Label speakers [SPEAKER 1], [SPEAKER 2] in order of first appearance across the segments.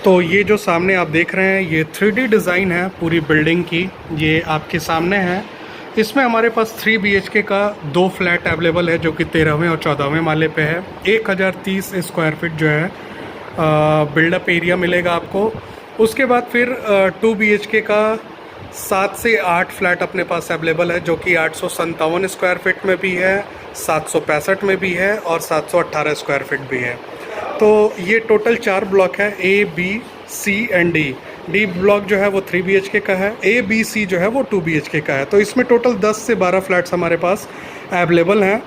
[SPEAKER 1] तो ये जो सामने आप देख रहे हैं ये 3D डिज़ाइन है पूरी बिल्डिंग की, ये आपके सामने है। इसमें हमारे पास 3 BHK का 2 फ्लैट अवेलेबल है जो कि 13वें और 14वें माले पे है। 1030 स्क्वायर फीट जो है बिल्डअप एरिया मिलेगा आपको। उसके बाद फिर 2 BHK का 7 से 8 फ्लैट अपने पास अवेलेबल है जो कि 857 स्क्वायर फीट में भी है, 765 में भी है और 718 स्क्वायर फीट भी है। तो ये टोटल 4 ब्लॉक है, A, B, C and D। D block जो है वो 3 BHK का है, A, B, C जो है वो 2 BHK का है। तो इसमें टोटल 10 से 12 फ्लैट्स हमारे पास अवेलेबल हैं।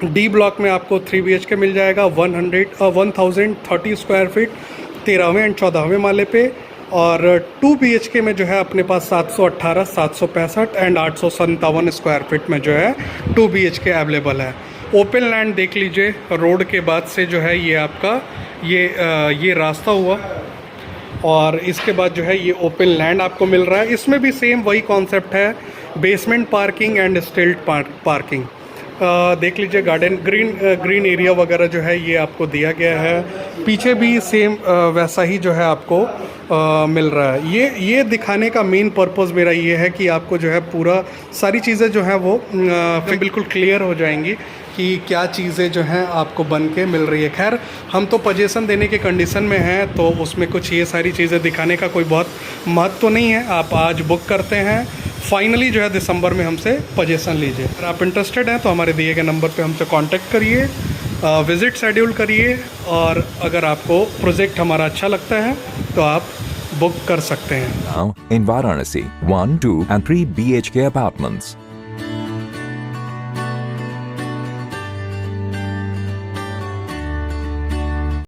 [SPEAKER 1] D ब्लॉक में आपको 3 BHK मिल जाएगा 1030 स्क्वायर फीट 13वें एंड 14वें माले पे, और 2 BHK में जो है अपने पास 718, 765 एंड 857 स्क्वायर फीट में जो है 2 BHK अवेलेबल है। ओपन लैंड देख लीजिए, रोड के बाद से जो है ये आपका ये रास्ता हुआ, और इसके बाद जो है ये ओपन लैंड आपको मिल रहा है। इसमें भी सेम वही कॉन्सेप्ट है, बेसमेंट पार्किंग एंड स्टिल्ट पार्किंग। देख लीजिए गार्डन ग्रीन एरिया वगैरह जो है ये आपको दिया गया है। पीछे भी सेम वैसा ही जो है आपको मिल रहा है। ये दिखाने का मेन पर्पस मेरा ये है कि आपको जो है पूरा सारी चीज़ें जो है वो फिर बिल्कुल क्लियर हो जाएंगी कि क्या चीज़ें जो हैं आपको बन के मिल रही है। खैर हम तो पोजीशन देने के कंडीशन में हैं, तो उसमें कुछ ये सारी चीज़ें दिखाने का कोई बहुत महत्व तो नहीं है। आप आज बुक करते हैं, फाइनली जो है दिसंबर में हमसे पोजीशन लीजिए। अगर आप इंटरेस्टेड हैं तो हमारे दिए गए नंबर पे हमसे कांटेक्ट करिए, विज़िट शेड्यूल करिए, और अगर आपको प्रोजेक्ट हमारा अच्छा लगता है तो आप बुक कर सकते हैं।
[SPEAKER 2] Now in Varanasi, 1, 2 and 3 BHK apartments.